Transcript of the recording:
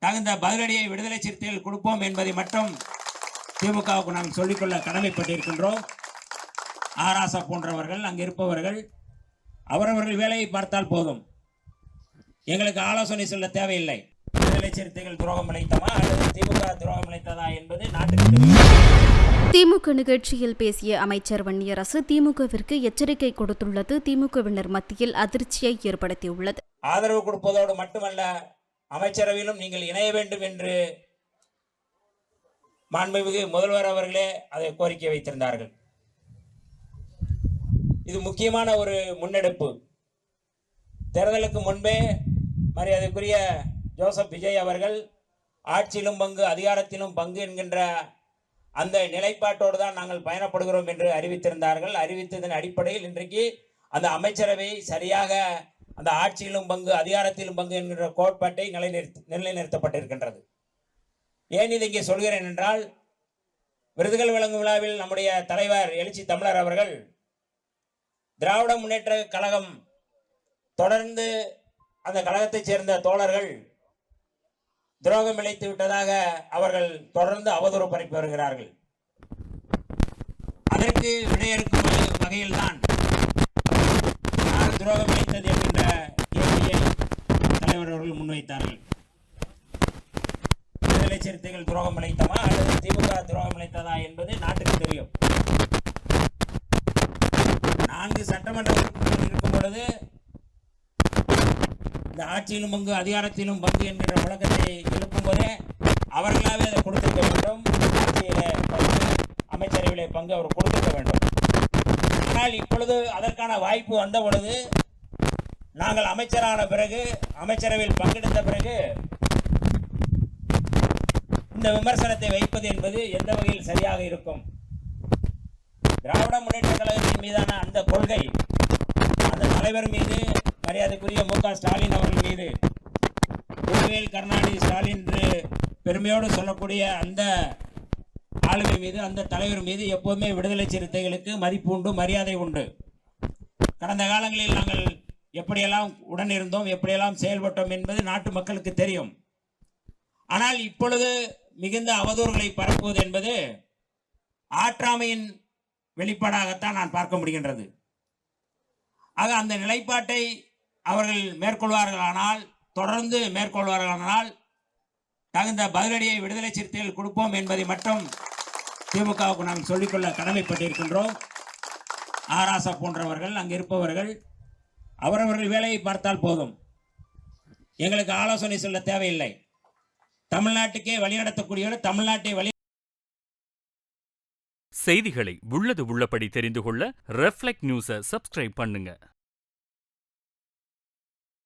தகுந்த பதிலடியை விடுதலை சிறுத்தைகள் கொடுப்போம் என்பதை மட்டும் திமுகவுக்கு நாம் சொல்லிக்கொள்ள கடமைப்பட்டிருக்கின்றோம். ஆராசா போன்றவர்கள் அங்கு இருப்பவர்கள் அவரவர்கள் வேலையை பார்த்தால் போதும், எங்களுக்கு ஆலோசனை சொல்ல தேவையில்லை. விடுதலை சிறுத்தைகள் துரோகம் இழைத்தமா அல்லது திமுக துரோகம் இழைத்ததா என்பது நாட்டுக்கு தெரியும். திமுக நிகழ்ச்சியில் பேசிய அமைச்சர் வன்னியரசு திமுகவிற்கு எச்சரிக்கை கொடுத்துள்ளது திமுகவினர் மத்தியில் அதிர்ச்சியை ஏற்படுத்தியுள்ளது. ஆதரவு கொடுப்பதோடு மட்டுமல்ல, அமைச்சரவையிலும் நீங்கள் இணைய வேண்டும் என்று மாண்புமிகு முதல்வர் அவர்களே அதை கோரிக்கை வைத்திருந்தார்கள். இது முக்கியமான ஒரு முன்னெடுப்பு. தேர்தலுக்கு முன்பே மரியாதைக்குரிய ஜோசப் விஜய் அவர்கள் ஆட்சியிலும் பங்கு அதிகாரத்திலும் பங்கு என்கின்ற அந்த நிலைப்பாட்டோடு தான் நாங்கள் பயணப்படுகிறோம் என்று அறிவித்திருந்தார்கள். அறிவித்ததன் அடிப்படையில் இன்றைக்கு அந்த அமைச்சரவை சரியாக அந்த ஆட்சியிலும் பங்கு அதிகாரத்திலும் பங்கு என்கின்ற கோட்பாட்டை நிலைநிறுத்தப்பட்டிருக்கின்றது. ஏன் இதை இங்கே சொல்கிறேன் என்றால், விருதுகள் வழங்கும் விழாவில் நம்முடைய தலைவர் எழுச்சி தமிழர் அவர்கள் திராவிட முன்னேற்ற கழகம் தொடர்ந்து அந்த கழகத்தைச் சேர்ந்த தோழர்கள் துரோகம் இழைத்து விட்டதாக அவர்கள் தொடர்ந்து அவதூறு பரப்பி வருகிறார்கள். அதற்கு விடையறுக்கும் வகையில் தான் துரோகம் இழைத்தது என்கின்ற கேள்வியை தலைவர் அவர்கள் முன்வைத்தார்கள். விடுதலை சிறுத்தைகள் துரோகம் இழைத்தமா அல்லது திமுக துரோகம் இழைத்ததா என்பது நாட்டுக்கு தெரியும். 4 சட்டமன்ற உறுப்பினர்கள் இருக்கும் பொழுது இந்த ஆட்சியிலும் பங்கு அதிகாரத்திலும் பங்கு என்கிற முழக்கத்தை எழுப்பும் போதே அவர்களாவே அதை கொடுத்திருக்க வேண்டும். ஆட்சியிலே பங்கு, அமைச்சரவையிலே பங்கு அவர் கொடுத்திருக்க வேண்டும். ஆனால் இப்பொழுது அதற்கான வாய்ப்பு வந்த பொழுது, நாங்கள் அமைச்சரான பிறகு, அமைச்சரவையில் பங்கெடுத்த பிறகு இந்த விமர்சனத்தை வைப்பது என்பது எந்த வகையில் சரியாக இருக்கும்? திராவிட முன்னேற்ற கழகத்தின் மீதான அந்த கொள்கை, அந்த தலைவர் மீது, மரியாதைக்குரிய மு.க. ஸ்டாலின் அவர்கள் மீது, உதயநிதி கருணாநிதி ஸ்டாலின் என்று பெருமையோடு சொல்லக்கூடிய அந்த ஆளுமை மீது, அந்த தலைவர் மீது எப்போதுமே விடுதலை சிறுத்தைகளுக்கு மதிப்பு உண்டு, மரியாதை உண்டு. கடந்த காலங்களில் நாங்கள் எப்படியெல்லாம் உடன் இருந்தோம், எப்படியெல்லாம் செயல்பட்டோம் என்பது நாட்டு மக்களுக்கு தெரியும். ஆனால் இப்பொழுது மிகுந்த அவதூறுகளை பரப்புவது என்பது ஆற்றாமையின் வெளிப்பாடாகத்தான் நான் பார்க்க முடிகின்றது. ஆக அந்த நிலைப்பாட்டை அவர்கள் மேற்கொள்வார்களானால், தொடர்ந்து மேற்கொள்வார்களானால் தகுந்த பதிலடியை விடுதலை சிறுத்தைகள் கொடுப்போம் என்பதை மட்டும் திமுகவுக்கு நாம் சொல்லிக்கொள்ள கடமைப்பட்டிருக்கின்றோம். ஆராசா போன்றவர்கள் அங்கு இருப்பவர்கள் அவரவர்கள் வேலையை பார்த்தால் போதும், எங்களுக்கு ஆலோசனை சொல்ல தேவையில்லை. தமிழ்நாட்டுக்கே வழிநடத்தக்கூடியவர், தமிழ்நாட்டை வழி செய்திகளை உள்ளது உள்ளபடி தெரிந்து கொள்ள ரெஃப்ளெக்ட் நியூஸை சப்ஸ்கிரைப் பண்ணுங்க.